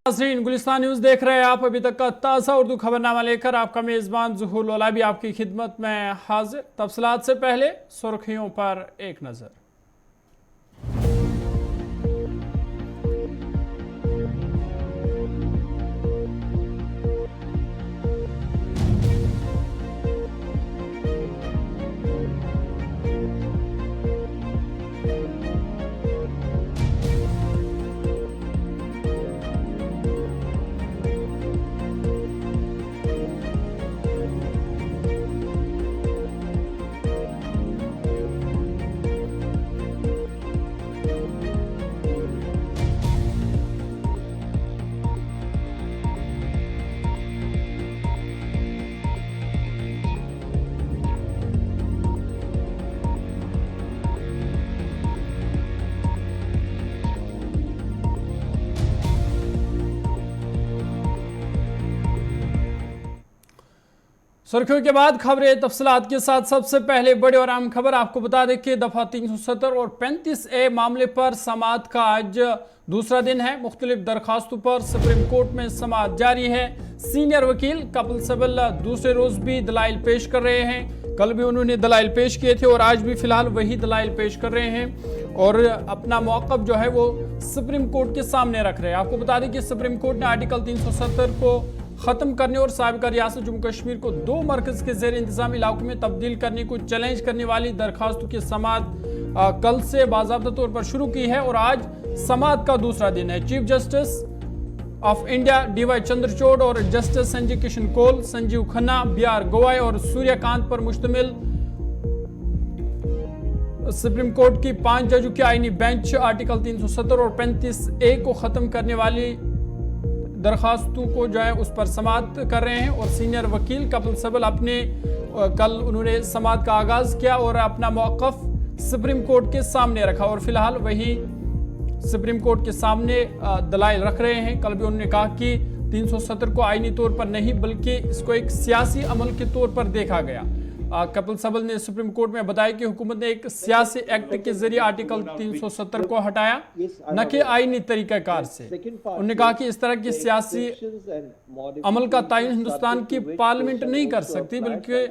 नाज़रीन, गुलिस्तान न्यूज़ देख रहे हैं आप। अभी तक का ताज़ा उर्दू खबरनामा लेकर आपका मेज़बान ज़ुहूर लौला भी आपकी खिदमत में हाजिर। तफसीलात से पहले सुर्खियों पर एक नज़र। सुर्खियों के बाद खबरें तफसीलात के साथ। सबसे पहले बड़ी और अहम खबर आपको बता दें कि दफा 370 और 35A मामले पर समाअत का आज दूसरा दिन है। मुख्तलिफ दरखास्तों पर सुप्रीम कोर्ट में समाअत जारी है। सीनियर वकील कपिल सिब्बल दूसरे रोज भी दलाइल पेश कर रहे हैं। कल भी उन्होंने दलाइल पेश किए थे और आज भी फिलहाल वही दलाइल पेश कर रहे हैं और अपना मौक़िफ़ जो है वो सुप्रीम कोर्ट के सामने रख रहे हैं। आपको बता दें कि सुप्रीम कोर्ट ने आर्टिकल 370 को ख़त्म करने और साबिक़ा रियासत जम्मू कश्मीर को 2 मरकज़ के ज़ेर इंतज़ाम इलाकों में तब्दील करने को चैलेंज करने वाली दरखास्तों की समाअत कल से बाज़ाब्ता तौर पर शुरू की है और आज समाअत का दूसरा दिन है। Chief justice of India DY Chandrachud और जस्टिस संजय किशन कौल, संजीव खन्ना, BR गवाई और सूर्यकांत पर मुश्तमिल सुप्रीम कोर्ट की 5 जजों की आईनी बेंच आर्टिकल 370 और 35A को ख़त्म करने वाली दरखास्तों को जो है उस पर समाअत कर रहे हैं। और सीनियर वकील कपिल सिब्बल कल उन्होंने समाअत का आगाज़ किया और अपना मौक़िफ़ सुप्रीम कोर्ट के सामने रखा और फिलहाल वही सुप्रीम कोर्ट के सामने दलाइल रख रहे हैं। कल भी उन्होंने कहा कि 370 को आईनी तौर पर नहीं बल्कि इसको एक सियासी अमल के तौर पर देखा गया। कपिल सिब्बल ने सुप्रीम कोर्ट में बताया कि हुकूमत ने एक सियासी एक्ट के जरिए आर्टिकल 370 को हटाया, न कि आईनी तरीक़ाकार से। उन्होंने कहा कि इस तरह की सियासी अमल का तयन हिंदुस्तान की पार्लियामेंट नहीं कर सकती, बल्कि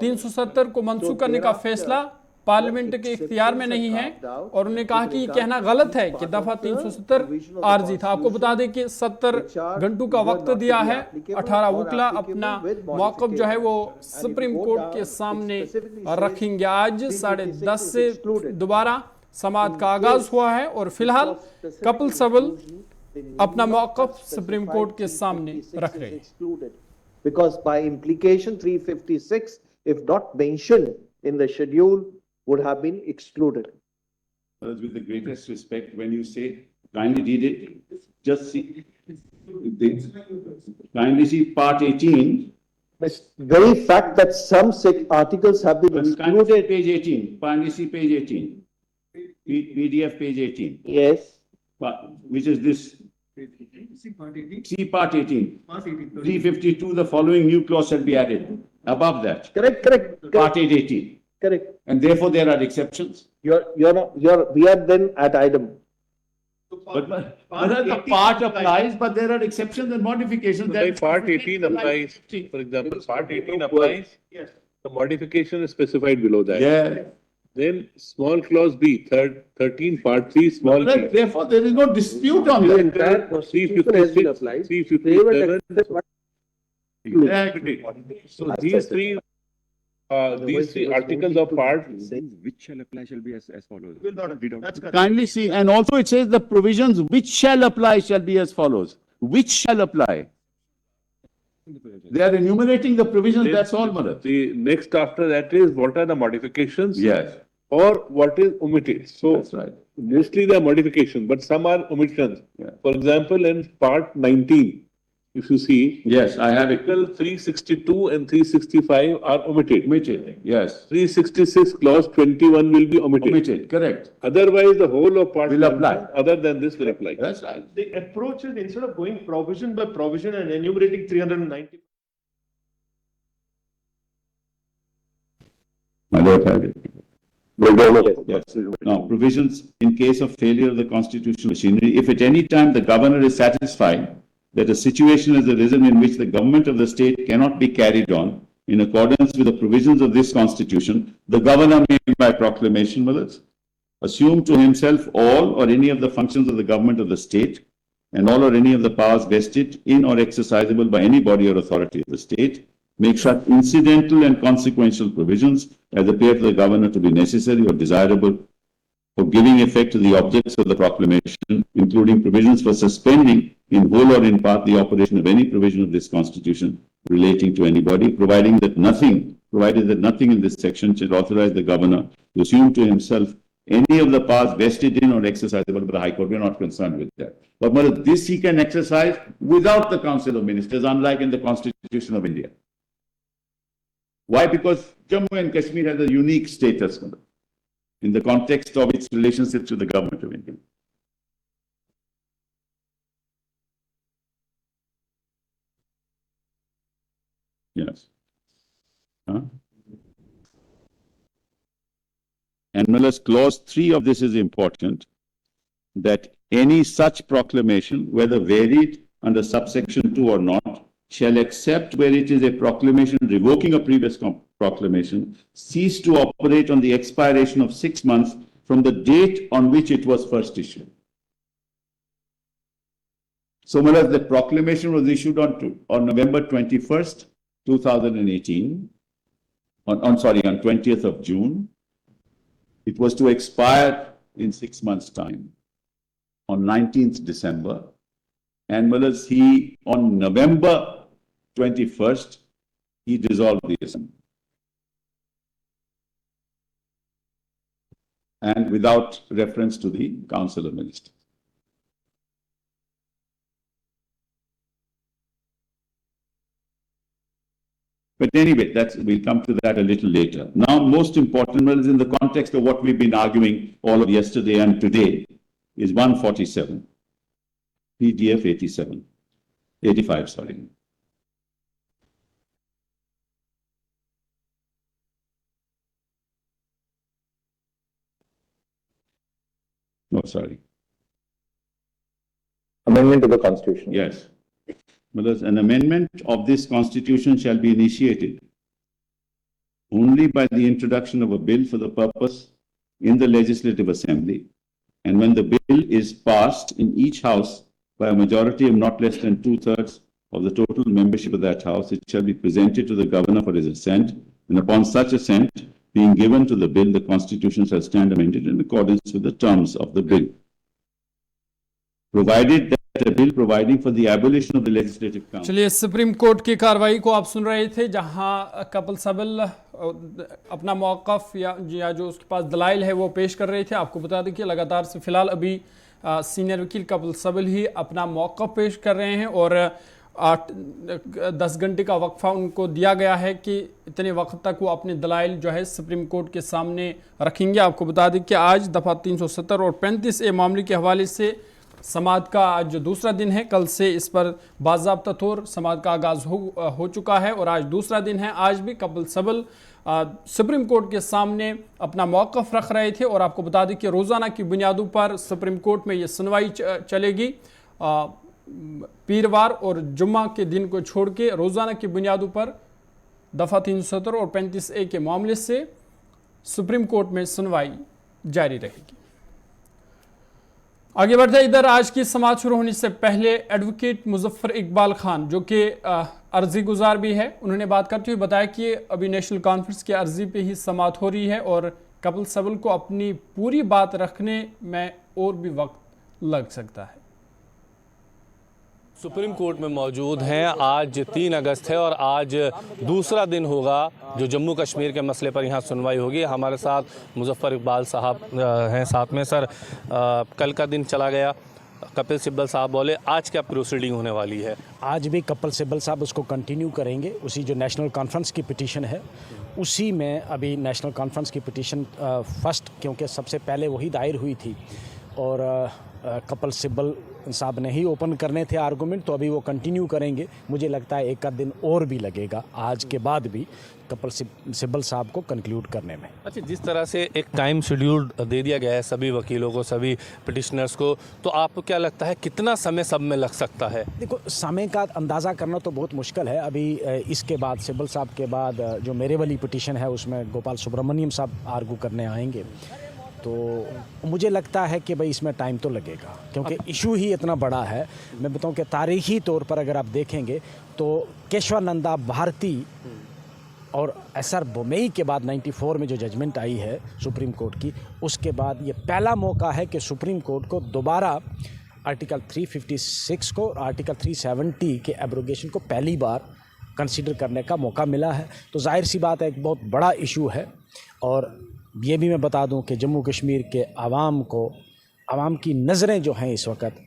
370 को मनसूख करने का फैसला पार्लियामेंट के इख्तियार में नहीं है। और उन्होंने कहा कि यह कहना गलत है कि दफा 370 आर्जी था। आपको बता दें कि 70 घंटों का वक्त दिया है। 18 वकला अपना मौक़िफ़ जो है वो सुप्रीम कोर्ट के सामने रखेंगे। आज 10:30 से दोबारा समाअत का आगाज हुआ है और फिलहाल कपिल सिब्बल अपना मौक़िफ़ सुप्रीम कोर्ट के सामने रख रहे हैं। Because by implication 356, if not mentioned in the schedule, would have been excluded. With the greatest respect, when you say kindly read it, just see, kindly see part 18. The very fact that some articles have been excluded. Page 18, kindly see page 18, PDF page 18. Yes. Which is this? See part 18. 352, the following new clause shall be added. Above that. Correct. Part 18. Correct. And therefore there are exceptions. We are then at item. But the part applies, but there are exceptions and modifications. Like part 18 applies, for example, part 18 applies. Yes. The modification is specified below that. Yeah. Then small clause B, 13 part 3 small B. Therefore there is no dispute on The that. entire constitution has been applied. 357. Exactly. So these three articles of part. Which shall apply shall be as follows. That's kindly see, and also it says the provisions which shall apply shall be as follows. Which shall apply? They are enumerating the provisions, that's all, Madam. The next after that is what are the modifications? Yes. Or what is omitted. So That's right. mostly they are modifications, but some are omissions. Yeah. For example, in part 19, if you see, Yes, I have it. Article 362 and 365 are omitted. Omitted, yes. 366 clause 21 will be omitted. Omitted, correct. Otherwise, the whole of part Will apply. other than this will apply. That's right. The approach is instead of going provision by provision and enumerating 390. My Lord, have it. Yes. Now, provisions in case of failure of the constitutional machinery, if at any time the governor is satisfied that a situation has arisen in which the government of the state cannot be carried on in accordance with the provisions of this constitution, the governor may by proclamation, assume to himself all or any of the functions of the government of the state and all or any of the powers vested in or exercisable by any body or authority of the state, make such incidental and consequential provisions as appear to the governor to be necessary or desirable for giving effect to the objects of the proclamation, including provisions for suspending in whole or in part the operation of any provision of this constitution relating to anybody, provided that nothing in this section shall authorize the governor to assume to himself any of the powers vested in or exercisable by the High Court. We are not concerned with that. But this he can exercise without the Council of Ministers, unlike in the Constitution of India. Why? Because Jammu and Kashmir has a unique status in the context of its relationships with the government of India. Yes. Huh? And clause 3 of this is important, that any such proclamation, whether varied under subsection 2 or not, shall, except where it is a proclamation revoking a previous proclamation, cease to operate on the expiration of 6 months from the date on which it was first issued. So, the proclamation was issued on November 21st, 2018, on 20th of June. It was to expire in 6 months' time, on 19th December, and he, on November 21st, he dissolved the assembly. And without reference to the Council of Ministers. But anyway, we'll come to that a little later. Now, most important is in the context of what we've been arguing all of yesterday and today, is 147, PDF 85, sorry. No, sorry. Amendment to the Constitution. Yes. An amendment of this Constitution shall be initiated only by the introduction of a bill for the purpose in the Legislative Assembly, and when the bill is passed in each House by a majority of not less than 2/3 of the total membership of that House, it shall be presented to the Governor for his assent, and upon such assent being given to the bill, the Constitution shall stand amended in accordance with the terms of the bill, provided that a bill providing for the abolition of the Legislative Council. चलिए, supreme court की कार्रवाई को आप सुन रहे थे, जहां कपिल सिब्बल अपना मौक़िफ़ या जो उसके पास दलाइल है वो पेश कर रहे थे। आपको बता दें कि लगातार से फिलहाल अभी सीनियर वकील कपिल सिब्बल ही अपना मौक़िफ़ पेश कर रहे हैं और 10 घंटे का वक्फा उनको दिया गया है कि इतने वक्त तक वो अपने दलाइल जो है सुप्रीम कोर्ट के सामने रखेंगे। आपको बता दें कि आज दफ़ा 370 और 35A मामले के हवाले से समाअत का आज दूसरा दिन है। कल से इस पर बाज़ाब्ता तौर समाअत का आगाज़ हो चुका है और आज दूसरा दिन है। आज भी कपिल सिब्बल सुप्रीम कोर्ट के सामने अपना मौक़िफ़ रख रहे थे और आपको बता दें कि रोज़ाना की बुनियादों पर सुप्रीम कोर्ट में ये सुनवाई चलेगी। पीरवार और जुम्मा के दिन को छोड़ के रोज़ाना की बुनियादों पर दफ़ा 370 और 35A के मामले से सुप्रीम कोर्ट में सुनवाई जारी रहेगी। आगे बढ़ते इधर आज की समाअत शुरू होने से पहले एडवोकेट मुजफ्फर इकबाल खान, जो कि अर्जी गुजार भी है, उन्होंने बात करते हुए बताया कि अभी नेशनल कॉन्फ्रेंस की अर्जी पे ही समाअत हो रही है और कपिल सिब्बल को अपनी पूरी बात रखने में और भी वक्त लग सकता है। सुप्रीम कोर्ट में मौजूद हैं। आज 3 अगस्त है और आज दूसरा दिन होगा जो जम्मू कश्मीर के मसले पर यहाँ सुनवाई होगी। हमारे साथ मुजफ्फर इकबाल साहब हैं साथ में। सर, कल का दिन चला गया, कपिल सिब्बल साहब बोले, आज क्या प्रोसीडिंग होने वाली है? आज भी कपिल सिब्बल साहब उसको कंटिन्यू करेंगे। उसी जो नेशनल कॉन्फ्रेंस की पिटीशन है उसी में अभी नेशनल कॉन्फ्रेंस की पिटीशन फर्स्ट, क्योंकि सबसे पहले वही दायर हुई थी, और कपिल सिब्बल साहब ने ही ओपन करने थे आर्गूमेंट, तो अभी वो कंटिन्यू करेंगे। मुझे लगता है एक आध दिन और भी लगेगा आज के बाद भी कपिल सिब्बल साहब को कंक्लूड करने में। अच्छा, जिस तरह से एक टाइम शेड्यूल दे दिया गया है सभी वकीलों को, सभी पिटिशनर्स को, तो आपको क्या लगता है कितना समय सब में लग सकता है? देखो, समय का अंदाज़ा करना तो बहुत मुश्किल है। अभी इसके बाद सिब्बल साहब के बाद जो मेरे वाली पिटिशन है उसमें गोपाल सुब्रमण्यम साहब आर्गू करने आएंगे, तो मुझे लगता है कि भाई इसमें टाइम तो लगेगा, क्योंकि इशू ही इतना बड़ा है। मैं बताऊं कि तारीखी तौर पर अगर आप देखेंगे तो केशवानंदा भारती और एसआर बोमई के बाद 94 में जो जजमेंट आई है सुप्रीम कोर्ट की, उसके बाद ये पहला मौका है कि सुप्रीम कोर्ट को दोबारा आर्टिकल 356 को और आर्टिकल 370 के एब्रोगेशन को पहली बार कंसीडर करने का मौका मिला है। तो जाहिर सी बात है एक बहुत बड़ा इशू है। और ये भी मैं बता दूं कि जम्मू कश्मीर के आवाम की नज़रें जो हैं इस वक्त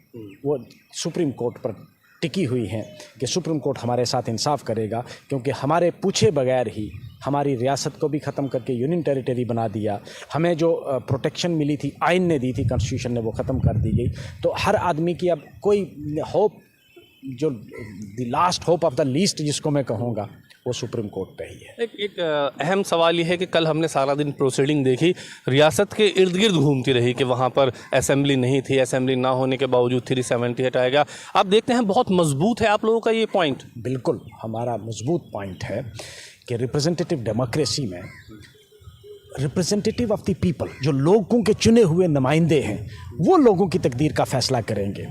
वो सुप्रीम कोर्ट पर टिकी हुई हैं कि सुप्रीम कोर्ट हमारे साथ इंसाफ करेगा, क्योंकि हमारे पूछे बगैर ही हमारी रियासत को भी ख़त्म करके यूनियन टेरिटरी बना दिया। हमें जो प्रोटेक्शन मिली थी, आइन ने दी थी, कॉन्स्टिट्यूशन ने, वो ख़त्म कर दी गई। तो हर आदमी की अब कोई होप, जो the last hope of the least जिसको मैं कहूँगा, वो सुप्रीम कोर्ट पे ही है। एक अहम सवाल ये है कि कल हमने सारा दिन प्रोसीडिंग देखी, रियासत के इर्द गिर्द घूमती रही कि वहाँ पर असेंबली नहीं थी, असेंबली ना होने के बावजूद 370 हटाया गया। आप देखते हैं बहुत मजबूत है आप लोगों का ये पॉइंट। बिल्कुल हमारा मजबूत पॉइंट है कि रिप्रेजेंटेटिव डेमोक्रेसी में रिप्रेजेंटेटिव ऑफ द पीपल, जो लोगों के चुने हुए नुमाइंदे हैं, वो लोगों की तकदीर का फैसला करेंगे।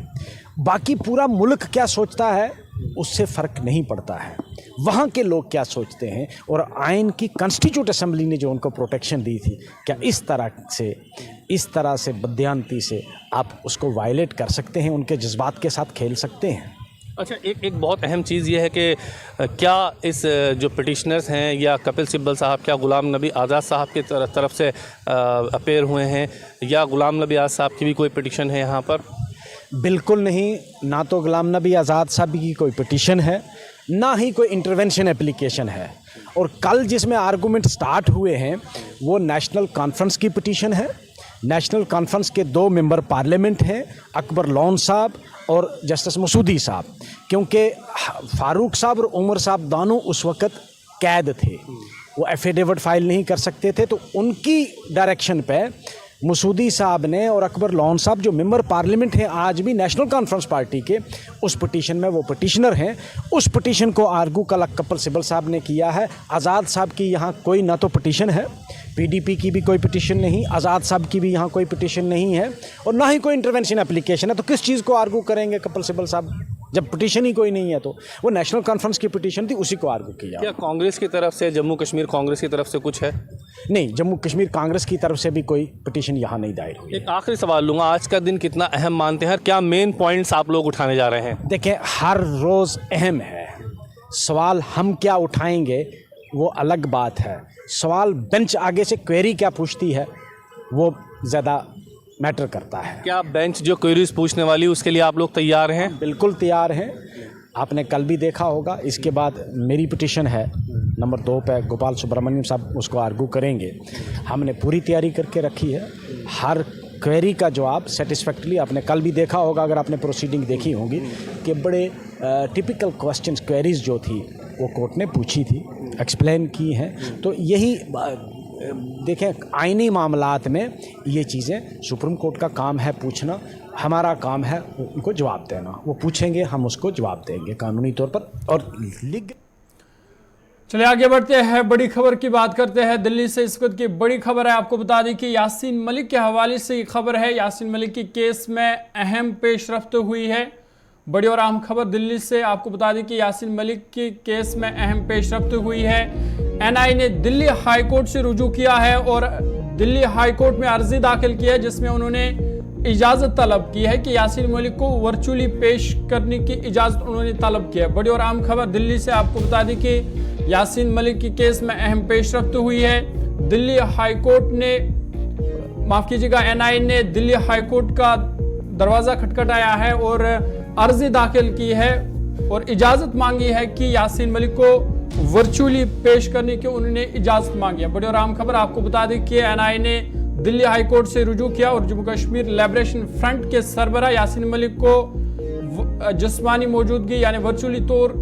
बाकी पूरा मुल्क क्या सोचता है उससे फ़र्क नहीं पड़ता है, वहाँ के लोग क्या सोचते हैं। और आइन की कॉन्स्टिट्यूट असेंबली ने जो उनको प्रोटेक्शन दी थी, क्या इस तरह से बदयांती से आप उसको वायलेट कर सकते हैं, उनके जज्बात के साथ खेल सकते हैं? अच्छा, एक बहुत अहम चीज़ ये है कि क्या इस जो पिटिशनर्स हैं या कपिल सिब्बल साहब, क्या गुलाम नबी आज़ाद साहब की तरफ से अपेयर हुए हैं, या गुलाम नबी आज़ाद साहब की भी कोई पिटिशन है यहाँ पर? बिल्कुल नहीं, ना तो गुलाम नबी आज़ाद साहब की कोई पिटिशन है, ना ही कोई इंटरवेंशन एप्लीकेशन है। और कल जिसमें आर्गूमेंट स्टार्ट हुए हैं वो नेशनल कॉन्फ्रेंस की पिटिशन है। नेशनल कॉन्फ्रेंस के 2 मेंबर पार्लियामेंट हैं, अकबर लोन साहब और जस्टिस मसूदी साहब, क्योंकि फारूक साहब और उमर साहब दोनों उस वक़्त कैद थे, वो एफिडेविट फाइल नहीं कर सकते थे। तो उनकी डायरेक्शन पे मसूदी साहब ने और अकबर लोन साहब, जो मेंबर पार्लियामेंट हैं आज भी नेशनल कॉन्फ्रेंस पार्टी के, उस पिटीशन में वो पिटिशनर हैं, उस पिटीशन को आर्गू कल कपिल सिब्बल साहब ने किया है। आज़ाद साहब की यहाँ कोई ना तो पिटीशन है, पीडीपी की भी कोई पिटीशन नहीं, आज़ाद साहब की भी यहाँ कोई पिटीशन नहीं है, और ना ही कोई इंटरवेंशन एप्लीकेशन है। तो किस चीज़ को आर्गू करेंगे कपिल सिब्बल साहब, जब पिटीशन ही कोई नहीं है? तो वो नेशनल कॉन्फ्रेंस की पिटीशन थी, उसी को आर्गू किया। क्या कांग्रेस की तरफ से, जम्मू कश्मीर कांग्रेस की तरफ से कुछ है? नहीं, जम्मू कश्मीर कांग्रेस की तरफ से भी कोई पिटीशन यहाँ नहीं दायर हुई। एक आखिरी सवाल लूँगा, आज का दिन कितना अहम मानते हैं, क्या मेन पॉइंट्स आप लोग उठाने जा रहे हैं? देखें, हर रोज़ अहम है। सवाल हम क्या उठाएंगे वो अलग बात है, सवाल बेंच आगे से क्वेरी क्या पूछती है वो ज़्यादा मैटर करता है। क्या बेंच जो क्वेरीज पूछने वाली उसके लिए आप लोग तैयार हैं? बिल्कुल तैयार हैं। आपने कल भी देखा होगा, इसके बाद मेरी पिटीशन है नंबर 2 पे, गोपाल सुब्रमण्यम साहब उसको आर्गू करेंगे। हमने पूरी तैयारी करके रखी है, हर क्वेरी का जवाब सेटिस्फैक्टरली। आपने कल भी देखा होगा, अगर आपने प्रोसीडिंग देखी होगी, कि बड़े टिपिकल क्वेश्चंस, क्वेरीज जो थी वो कोर्ट ने पूछी थी, एक्सप्लेन की हैं। तो यही देखें, आईनी मामलात में ये चीज़ें सुप्रीम कोर्ट का काम है पूछना, हमारा काम है उनको जवाब देना। वो पूछेंगे, हम उसको जवाब देंगे कानूनी तौर पर और लिख। चलिए आगे बढ़ते हैं, बड़ी खबर की बात करते हैं। दिल्ली से इस वक्त की बड़ी खबर है, आपको बता दें कि यासीन मलिक के हवाले से ये खबर है। यासीन मलिक की केस में अहम पेशरफ्त हुई है। बड़ी और अहम खबर दिल्ली से, आपको बता दें कि यासीन मलिक के केस में अहम पेशरफ्त हुई है। एनआई ने दिल्ली हाई कोर्ट से रुजू किया है और दिल्ली हाई कोर्ट में अर्जी दाखिल की है, जिसमें उन्होंने इजाज़त तलब की है कि यासीन मलिक को वर्चुअली पेश करने की इजाज़त उन्होंने तलब की है। बड़ी और अहम खबर दिल्ली से, आपको बता दें कि यासीन मलिक की केस में अहम पेशरफ्त हुई है। दिल्ली हाई कोर्ट ने, माफ़ कीजिएगा, एनआई ने दिल्ली हाई कोर्ट का दरवाज़ा खटखटाया है और अर्जी दाखिल की है और इजाज़त मांगी है कि यासीन मलिक को वर्चुअली पेश करने की उन्होंने इजाज़त मांगी है। बड़ी और अहम खबर, आपको बता दें कि एनआई ने दिल्ली हाई कोर्ट से रुजू किया और जम्मू कश्मीर लिबरेशन फ्रंट के सरबराह यासीन मलिक को जिस्मानी मौजूदगी यानी वर्चुअली तौर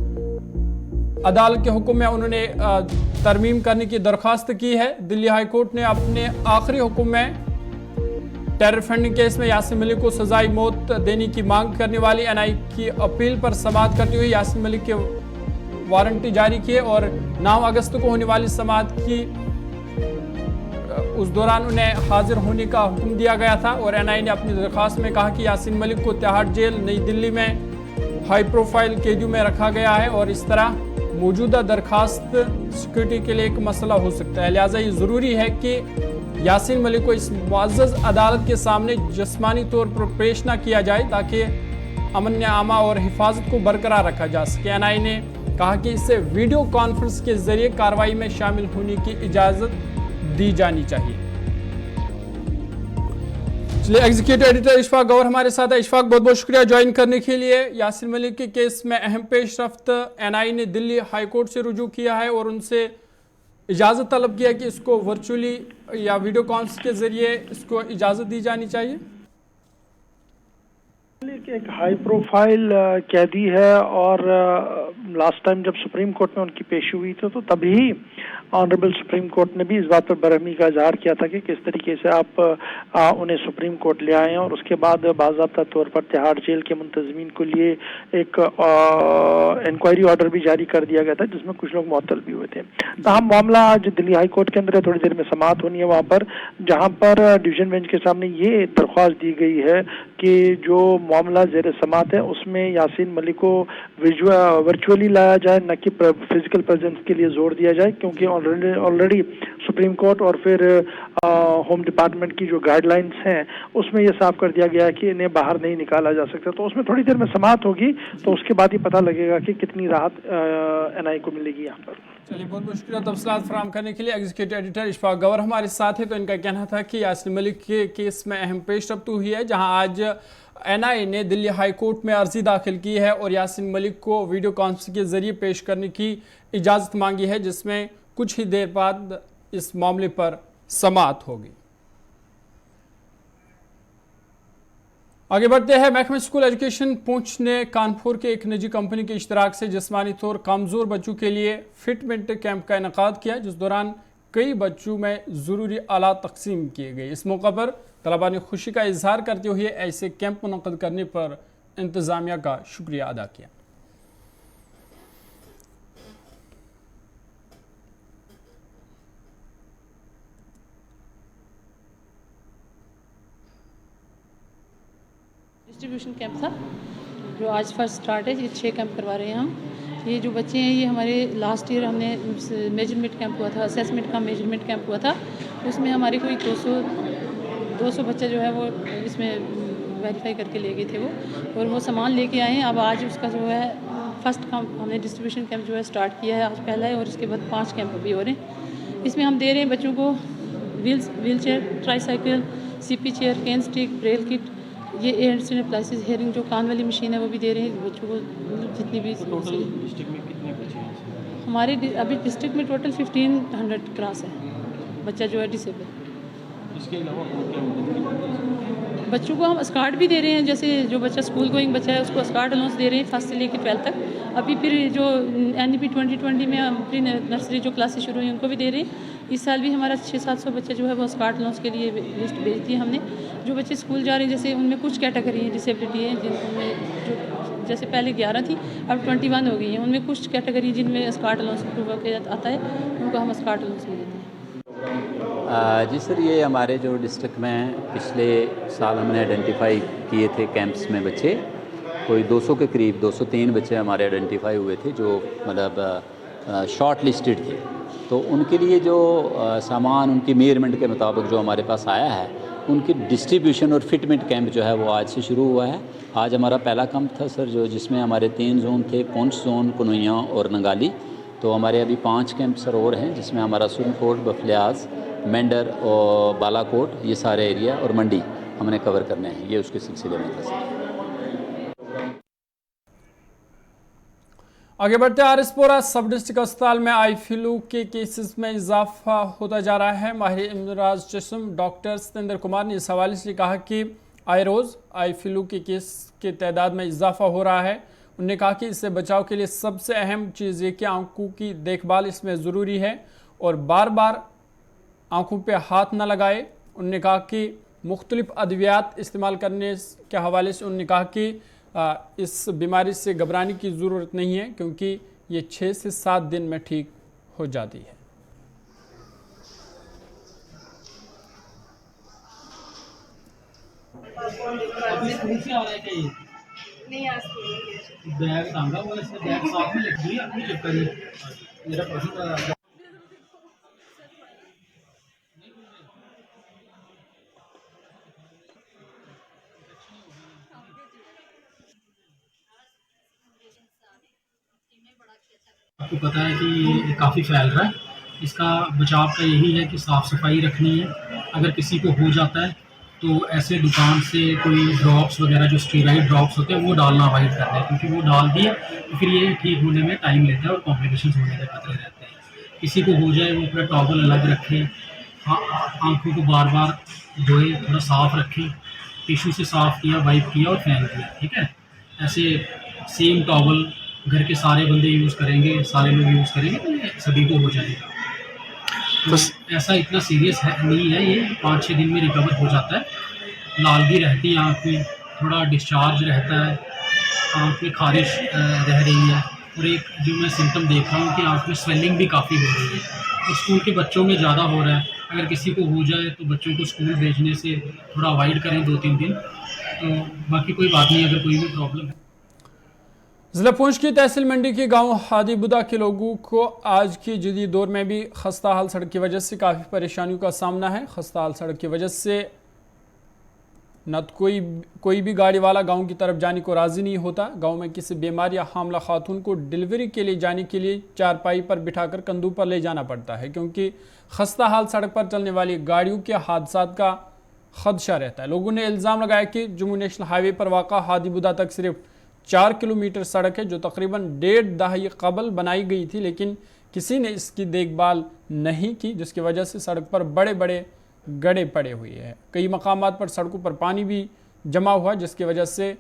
अदालत के हुक्म में उन्होंने तरमीम करने की दरख्वास्त की है। दिल्ली हाई कोर्ट ने अपने आखिरी हुक्म में टेरर फंडिंग केस में यासीन मलिक को सजाई मौत देने की मांग करने वाली एनआई की अपील पर समाअत करते हुए यासीन मलिक के वारंट जारी किए और 9 अगस्त को होने वाली समाअत की उस दौरान उन्हें हाजिर होने का हुक्म दिया गया था और एनआई ने अपनी दरख्वास्त में कहा कि यासीन मलिक को तिहाड़ जेल नई दिल्ली में हाई प्रोफाइल कैदियों में रखा गया है और इस तरह मौजूदा दरखास्त सिक्योरिटी के लिए एक मसला हो सकता है। लिहाजा ये ज़रूरी है कि यासीन मलिक को इस मुअज़्ज़ज़ अदालत के सामने जिस्मानी तौर पर पेश ना किया जाए ताकि अमन आमा और हिफाजत को बरकरार रखा जा सके। एनआई ने कहा कि इसे वीडियो कॉन्फ्रेंस के जरिए कार्रवाई में शामिल होने की इजाज़त दी जानी चाहिए। चलिए, एग्जीक्यूटिव एडिटर इशफाक गौहर हमारे साथ है। इशफाक, बहुत बहुत शुक्रिया ज्वाइन करने के लिए। यासीन मलिक के केस में अहम पेशरफ्त, एनआई ने दिल्ली हाई कोर्ट से रुजू किया है और उनसे इजाज़त तलब किया कि इसको वर्चुअली या वीडियो कॉन्फ्रेंस के जरिए इसको इजाज़त दी जानी चाहिए। एक हाई प्रोफाइल कैदी है और लास्ट टाइम जब सुप्रीम कोर्ट में उनकी पेशी हुई थी तो तभी ऑनरेबल सुप्रीम कोर्ट ने भी इस बात पर बरहमी का इजहार किया था कि किस तरीके से आप उन्हें सुप्रीम कोर्ट ले आए हैं और उसके बाद बाज़ाब्ता तौर पर तिहाड़ जेल के मुंतज़मीन के लिए एक इंक्वायरी ऑर्डर भी जारी कर दिया गया था जिसमें कुछ लोग मुअत्तल भी हुए थे। तमाम मामला आज दिल्ली हाई कोर्ट के अंदर है, थोड़ी देर में समाअत होनी है वहाँ पर, जहाँ पर डिवीजन बेंच के सामने ये दरख्वास्त दी गई है कि जो मामला ज़ेर समाअत है उसमें यासीन मलिक को वर्चुअली लाया जाए, न कि फिजिकल प्रेजेंस के लिए जोर दिया जाए, क्योंकि ऑलरेडी सुप्रीम कोर्ट और फिर होम डिपार्टमेंट की जो गाइडलाइंस हैं उसमें ये साफ कर दिया गया है कि इन्हें बाहर नहीं निकाला जा सकता। तो उसमें थोड़ी देर में समाअत होगी तो उसके बाद ही पता लगेगा कि कितनी राहत एनआई को मिलेगी यहाँ पर। चलिए, बहुत बहुत शुक्रिया तफसीलात फराहम करने के लिए। एग्जीक्यूटिव एडिटर इशफाक गौहर हमारे साथ है। तो इनका कहना था कि यासीन मलिक के केस में अहम पेशरफ्त हुई है, जहां आज एनआई ने दिल्ली हाई कोर्ट में अर्जी दाखिल की है और यासीन मलिक को वीडियो कॉन्फ्रेंस के जरिए पेश करने की इजाज़त मांगी है, जिसमें कुछ ही देर बाद इस मामले पर समाअत होगी। आगे बढ़ते हैं। महकमा स्कूल एजुकेशन पुंछ ने कानपुर के एक निजी कंपनी के इश्तराक से जिस्मानी तौर कमज़ोर बच्चों के लिए फिटमेंट कैंप का इनेकाद किया, जिस दौरान कई बच्चों में ज़रूरी आलात तकसीम किए गए। इस मौका पर तलबा ने खुशी का इजहार करते हुए ऐसे कैंप मुनक़्क़द करने पर इंतज़ामिया का शुक्रिया अदा किया। डिस्ट्रीब्यूशन कैंप था जो आज फर्स्ट स्टार्ट है। ये 6 कैंप करवा रहे हैं हम। ये जो बच्चे हैं ये हमारे लास्ट ईयर हमने मेजरमेंट कैंप हुआ था, असेसमेंट का मेजरमेंट कैंप हुआ था, उसमें हमारे कोई 200 बच्चे जो है वो इसमें वेरीफाई करके ले गए थे वो, और वो सामान लेके आए हैं। अब आज उसका जो है फर्स्ट कैंप हमने डिस्ट्रीब्यूशन कैंप जो है स्टार्ट किया है, आज पहला है और इसके बाद 5 कैंप अभी हो रहे हैं। इसमें हम दे रहे हैं बच्चों को wheel chair, tricycle, CP chair, can stick, Braille kit, ये एयरस एंड अप्लाइंसेस, हेयरिंग जो कान वाली मशीन है वो भी दे रहे हैं बच्चों को, जितनी भी। टोटल डिस्ट्रिक्ट में कितने बच्चे हैं हमारे? अभी डिस्ट्रिक्ट में टोटल 1500 क्रॉस है बच्चा जो है डिसेबल। इसके अलावा बच्चों को हम स्कार्ट भी दे रहे हैं, जैसे जो बच्चा स्कूल गोइंग बच्चा है उसको स्कार्ट अलाउंस दे रहे हैं 1st से लेकर 12th तक। अभी फिर जो NEP 2020 में हम प्री नर्सरी जो क्लासेस शुरू हुई उनको भी दे रहे हैं। इस साल भी हमारा 600-700 बच्चे जो है वो स्कार्ट अलाउंस के लिए लिस्ट भेज दी हमने। जो बच्चे स्कूल जा रहे हैं जैसे उनमें कुछ कैटेगरी है डिसेबिलिटी है, जिनमें जो जैसे पहले 11 थी अब 21 हो गई हैं, उनमें कुछ कैटेगरी जिनमें स्कार्ट अलाउंस अप्रूवल आता है उनको हम स्कार्ट अलाउंस भी देते हैं। जी सर, ये हमारे जो डिस्ट्रिक्ट में पिछले साल हमने आइडेंटिफाई किए थे कैंप्स में बच्चे, कोई 200 के करीब 203 बच्चे हमारे आइडेंटिफाई हुए थे जो मतलब शॉर्ट लिस्टेड थे। तो उनके लिए जो सामान उनकी मेजरमेंट के मुताबिक जो हमारे पास आया है उनकी डिस्ट्रीब्यूशन और फिटमेंट कैंप जो है वो आज से शुरू हुआ है। आज हमारा पहला कैंप था सर, जो जिसमें हमारे 3 जोन थे, पुंछ जोन, कन्हैया और नंगाली। तो हमारे अभी 5 कैंप सर और हैं, जिसमें हमारा सुरनकोट, बफलियाज, मेंढर और बालाकोट, ये सारे एरिया और मंडी हमने कवर करने हैं। ये उसके सिलसिले में था सर। आगे बढ़ते आरएसपुरा सब डिस्ट्रिक्ट अस्पताल में आई फ्लू के केसेस में इजाफा होता जा रहा है। माहिर इमराज जिस्म डॉक्टर सतेंद्र कुमार ने इस हवाले से कहा कि आए रोज़ आई फ्लू के केस के तादाद में इजाफा हो रहा है। उन्होंने कहा कि इससे बचाव के लिए सबसे अहम चीज़ ये कि आंखों की देखभाल इसमें ज़रूरी है और बार बार आंखों पे हाथ न लगाए। उन्होंने कहा कि मुख्तलिफ अद्वियात इस्तेमाल करने के हवाले से उन्होंने कहा कि इस बीमारी से घबराने की ज़रूरत नहीं है क्योंकि ये 6 से 7 दिन में ठीक हो जाती है। आपको पता है कि ये काफ़ी फैल रहा है। इसका बचाव का यही है कि साफ़ सफाई रखनी है। अगर किसी को हो जाता है तो ऐसे दुकान से कोई ड्रॉप्स वगैरह जो स्टेरॉइड ड्रॉप्स होते हैं वो डालना अवॉइड करते हैं, क्योंकि वो डाल दिए तो फिर ये ठीक होने में टाइम लेता है और कॉम्प्लिकेशंस होने के खतरे रहते हैं। किसी को हो जाए वो अपना टॉवल अलग रखें, आँखों को बार बार धोए, थोड़ा साफ़ रखें, टिश्यू से साफ़ किया, वाइप किया और फैन किया, ठीक है। ऐसे सेम टॉवल घर के सारे बंदे यूज़ करेंगे, सारे लोग यूज़ करेंगे तो ये सभी को हो जाएगा। तो ऐसा इतना सीरियस है नहीं है, ये 5-6 दिन में रिकवर हो जाता है। लालगी रहती है आँख में, थोड़ा डिस्चार्ज रहता है, आँख में खारिश रह रही है और एक जो मैं सिम्टम देख रहा हूँ कि आँख में स्वेलिंग भी काफ़ी हो रही है और स्कूल के बच्चों में ज़्यादा हो रहा है। अगर किसी को हो जाए तो बच्चों को स्कूल भेजने से थोड़ा अवॉइड करें 2-3 दिन। तो बाकी कोई बात नहीं, अगर कोई भी प्रॉब्लम है। ज़िला पुंछ की तहसील मंडी के गांव हादीबुदा के लोगों को आज की जदीद दौर में भी खस्ता हाल सड़क की वजह से काफ़ी परेशानियों का सामना है। खस्ता हाल सड़क की वजह से न तो कोई भी गाड़ी वाला गांव की तरफ जाने को राज़ी नहीं होता। गांव में किसी बीमार या हामला खातून को डिलीवरी के लिए जाने के लिए चारपाई पर बिठाकर कंधों पर ले जाना पड़ता है, क्योंकि खस्ता हाल सड़क पर चलने वाली गाड़ियों के हादसात का खदशा रहता है। लोगों ने इल्ज़ाम लगाया कि जम्मू नेशनल हाईवे पर वाक़ा हादीबुदा तक सिर्फ 4 किलोमीटर सड़क है, जो तकरीबन 1.5 दहाई कबल बनाई गई थी, लेकिन किसी ने इसकी देखभाल नहीं की, जिसकी वजह से सड़क पर बड़े बड़े गड्ढे पड़े हुए हैं। कई मकामात पर सड़कों पर पानी भी जमा हुआ, जिसकी वजह से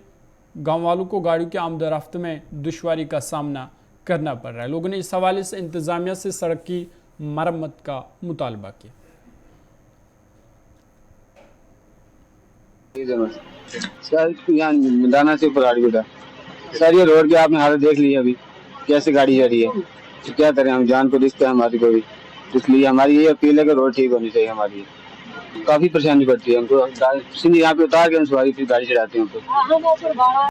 गांव वालों को गाड़ियों के आमद-ओ-रफ्त में दुश्वारी का सामना करना पड़ रहा है। लोगों ने इस हवाले से इंतज़ामिया से सड़क की मरम्मत का मुतालबा किया। सर यहाँ दाना से ऊपर गाड़ी बेटा सर, ये रोड की आपने हालत देख ली है अभी कैसे गाड़ी जा रही है, तो क्या करें हम, जान को रिस्क है हमारी को भी। इसलिए हमारी ये अपील है कि रोड ठीक होनी चाहिए हमारी। काफी परेशानी पड़ती है हमको, सीधी यहाँ पे उतार के हम सवारी फिर गाड़ी चढ़ाते हैं हमको।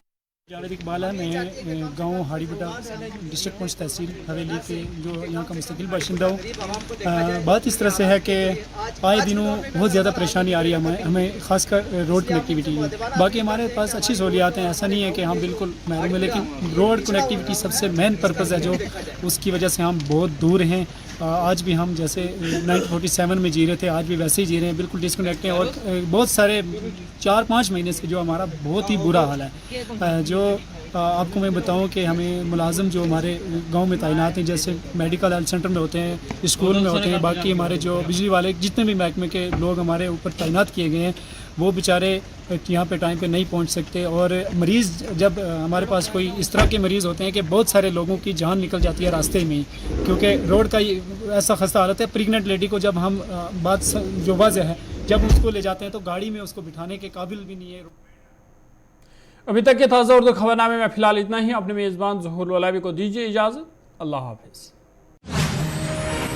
जावेद इकबाल है, मैं गांव हाड़ीबुटा डिस्ट्रिक्ट पुंछ तहसील हवेली के जो यहाँ का मुस्तकिल बाशिंदा हूँ। बात इस तरह से है कि आए दिनों बहुत ज़्यादा परेशानी आ रही है हमें खासकर रोड कनेक्टिविटी में। बाकी हमारे पास अच्छी सहूलियात हैं, ऐसा नहीं है कि हम बिल्कुल महरूम हैं, लेकिन रोड कनेक्टिविटी सबसे मेन पर्पज़ है जो उसकी वजह से हम बहुत दूर हैं। आज भी हम जैसे 1947 में जी रहे थे, आज भी वैसे ही जी रहे हैं, बिल्कुल डिस्कनेक्ट हैं। और बहुत सारे 4-5 महीने से जो हमारा बहुत ही बुरा हाल है। जो आपको मैं बताऊं कि हमें मुलाजिम जो हमारे गांव में तैनात हैं, जैसे मेडिकल हेल्थ सेंटर में होते हैं, स्कूल में होते हैं, बाकी हमारे जो बिजली वाले जितने भी महकमे के लोग हमारे ऊपर तैनात किए गए हैं, वो बेचारे यहाँ पे टाइम पे नहीं पहुँच सकते। और मरीज़ जब हमारे पास कोई इस तरह के मरीज़ होते हैं कि बहुत सारे लोगों की जान निकल जाती है रास्ते में ही, क्योंकि रोड का ऐसा खस्ता हालत है। प्रेगनेंट लेडी को जब हम बात जो वाज़ह है, जब उसको ले जाते हैं तो गाड़ी में उसको बिठाने के काबिल भी नहीं है। अभी तक के ताज़ा उर्दू खबरनामे में फ़िलहाल इतना ही। अपने मेज़बान ज़हूर वलावी को दीजिए इजाज़त। अल्लाह हाफ़िज़।